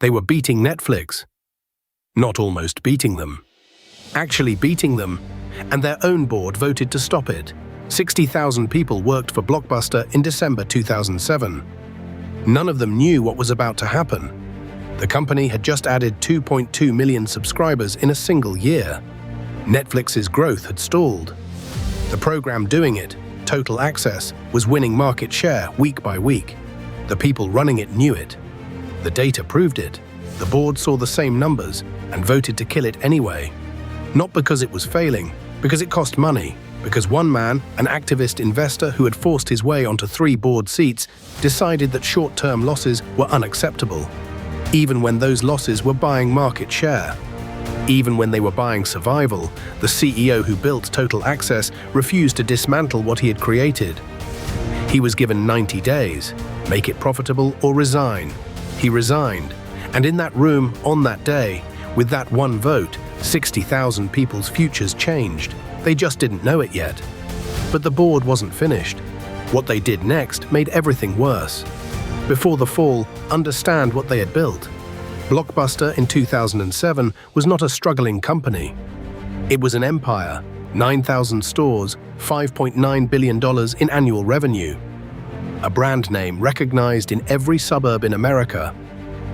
They were beating Netflix. Not almost beating them. Actually beating them, and their own board voted to stop it. 60,000 people worked for Blockbuster in December 2007. None of them knew what was about to happen. The company had just added 2.2 million subscribers in a single year. Netflix's growth had stalled. The program doing it, Total Access, was winning market share week by week. The people running it knew it. The data proved it. The board saw the same numbers and voted to kill it anyway. Not because it was failing, because it cost money, because one man, an activist investor who had forced his way onto 3 board seats, decided that short-term losses were unacceptable, even when those losses were buying market share. Even when they were buying survival, the CEO who built Total Access refused to dismantle what he had created. He was given 90 days, make it profitable or resign. He resigned, and in that room, on that day, with that one vote, 60,000 people's futures changed. They just didn't know it yet. But the board wasn't finished. What they did next made everything worse. Before the fall, understand what they had built. Blockbuster in 2007 was not a struggling company. It was an empire, 9,000 stores, $5.9 billion in annual revenue. A brand name recognized in every suburb in America.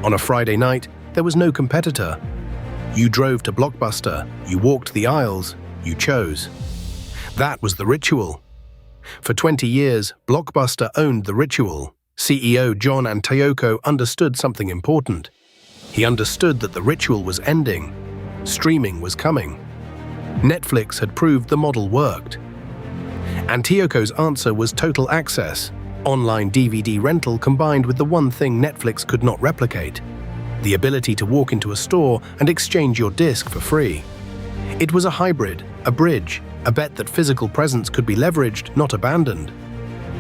On a Friday night, there was no competitor. You drove to Blockbuster, you walked the aisles, you chose. That was the ritual. For 20 years, Blockbuster owned the ritual. CEO John Antioco understood something important. He understood that the ritual was ending. Streaming was coming. Netflix had proved the model worked. Antioco's answer was Total Access, online DVD rental combined with the one thing Netflix could not replicate: the ability to walk into a store and exchange your disc for free. It was a hybrid, a bridge, a bet that physical presence could be leveraged, not abandoned.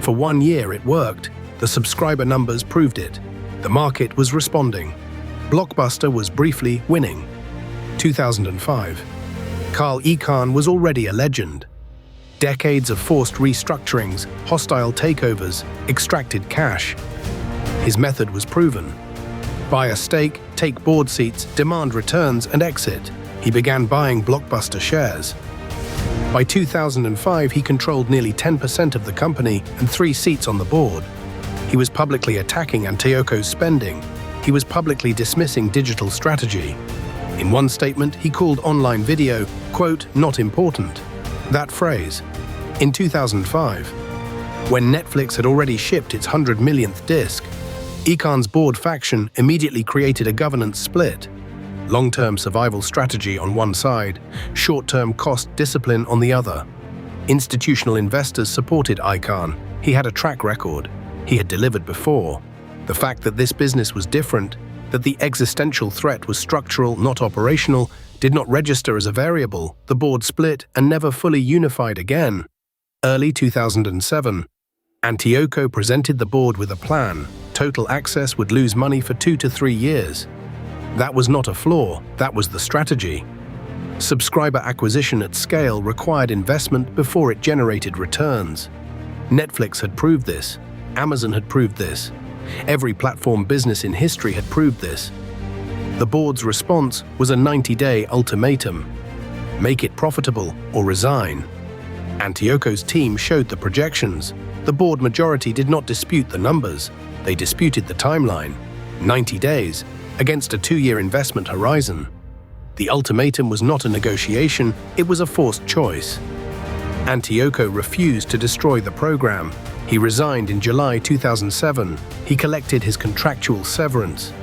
For 1 year it worked. The subscriber numbers proved it. The market was responding. Blockbuster was briefly winning. 2005. Icahn was already a legend. Decades of forced restructurings, hostile takeovers, extracted cash. His method was proven. Buy a stake, take board seats, demand returns, and exit. He began buying Blockbuster shares. By 2005, he controlled nearly 10% of the company and 3 seats on the board. He was publicly attacking Antioco's spending. He was publicly dismissing digital strategy. In one statement, he called online video, quote, "not important." That phrase. In 2005, when Netflix had already shipped its 100 millionth disc, Icahn's board faction immediately created a governance split. Long-term survival strategy on one side, short-term cost discipline on the other. Institutional investors supported Icahn. He had a track record. He had delivered before. The fact that this business was different, that the existential threat was structural, not operational, did not register as a variable. The board split and never fully unified again. Early 2007, Antioco presented the board with a plan. Total Access would lose money for 2 to 3 years. That was not a flaw, that was the strategy. Subscriber acquisition at scale required investment before it generated returns. Netflix had proved this. Amazon had proved this. Every platform business in history had proved this. The board's response was a 90-day ultimatum. Make it profitable or resign. Antioco's team showed the projections. The board majority did not dispute the numbers. They disputed the timeline. 90 days against a 2-year investment horizon. The ultimatum was not a negotiation, it was a forced choice. Antioco refused to destroy the program. He resigned in July 2007. He collected his contractual severance.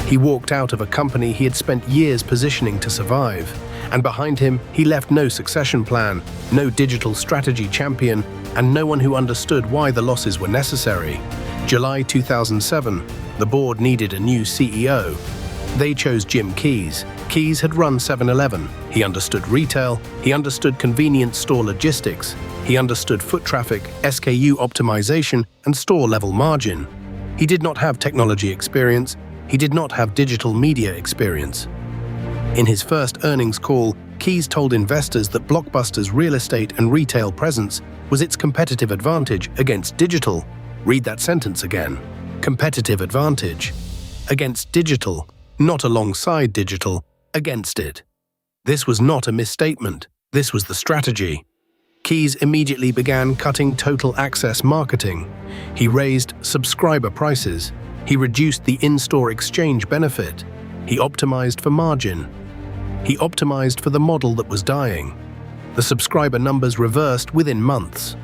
He walked out of a company he had spent years positioning to survive. And behind him, he left no succession plan, no digital strategy champion, and no one who understood why the losses were necessary. July 2007, the board needed a new CEO. They chose Jim Keyes. Keyes had run 7-Eleven. He understood retail. He understood convenience store logistics. He understood foot traffic, SKU optimization, and store-level margin. He did not have technology experience. He did not have digital media experience. In his first earnings call, Keyes told investors that Blockbuster's real estate and retail presence was its competitive advantage against digital. Read that sentence again. Competitive advantage against digital. not alongside digital, against it. This was not a misstatement, this was the strategy. Keyes immediately began cutting total access marketing. He raised subscriber prices. He reduced the in-store exchange benefit. He optimized for margin. He optimized for the model that was dying. The subscriber numbers reversed within months.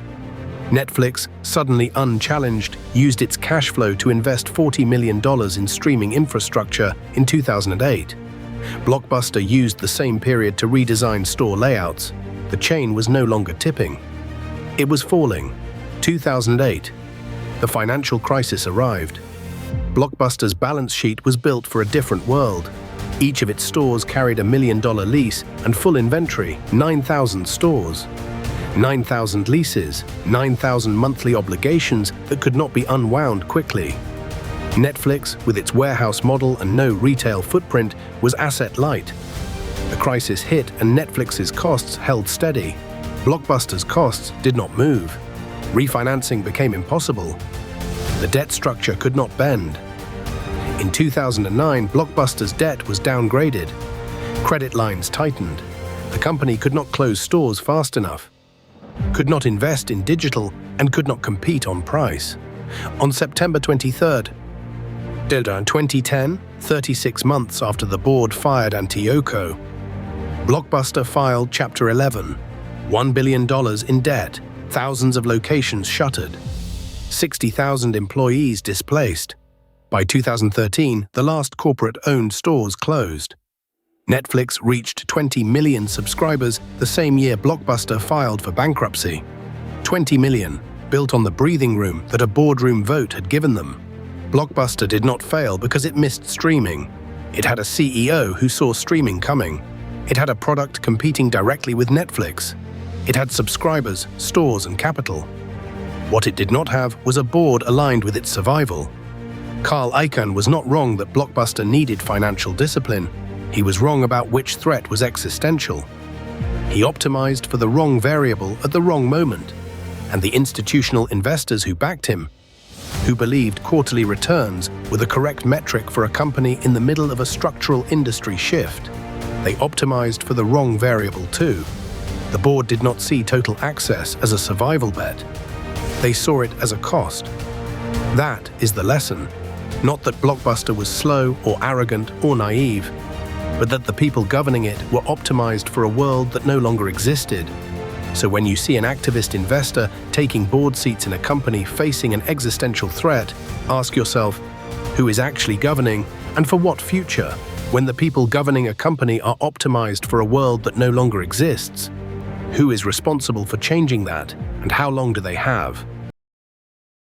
Netflix, suddenly unchallenged, used its cash flow to invest $40 million in streaming infrastructure in 2008. Blockbuster used the same period to redesign store layouts. The chain was no longer tipping. It was falling. 2008. The financial crisis arrived. Blockbuster's balance sheet was built for a different world. Each of its stores carried a $1 million lease and full inventory, 9,000 stores. 9,000 leases, 9,000 monthly obligations that could not be unwound quickly. Netflix, with its warehouse model and no retail footprint, was asset-light. The crisis hit and Netflix's costs held steady. Blockbuster's costs did not move. Refinancing became impossible. The debt structure could not bend. In 2009, Blockbuster's debt was downgraded. Credit lines tightened. The company could not close stores fast enough, could not invest in digital, and could not compete on price. On September 23, 2010, 36 months after the board fired Antioco, Blockbuster filed Chapter 11, $1 billion in debt, thousands of locations shuttered, 60,000 employees displaced. By 2013, the last corporate-owned stores closed. Netflix reached 20 million subscribers the same year Blockbuster filed for bankruptcy. 20 million, built on the breathing room that a boardroom vote had given them. Blockbuster did not fail because it missed streaming. It had a CEO who saw streaming coming. It had a product competing directly with Netflix. It had subscribers, stores, and capital. What it did not have was a board aligned with its survival. Icahn was not wrong that Blockbuster needed financial discipline. He was wrong about which threat was existential. He optimized for the wrong variable at the wrong moment, and the institutional investors who backed him, who believed quarterly returns were the correct metric for a company in the middle of a structural industry shift, they optimized for the wrong variable too. The board did not see total access as a survival bet. They saw it as a cost. That is the lesson. Not that Blockbuster was slow or arrogant or naive, but that the people governing it were optimized for a world that no longer existed. So when you see an activist investor taking board seats in a company facing an existential threat, ask yourself, who is actually governing and for what future? When the people governing a company are optimized for a world that no longer exists, who is responsible for changing that and how long do they have?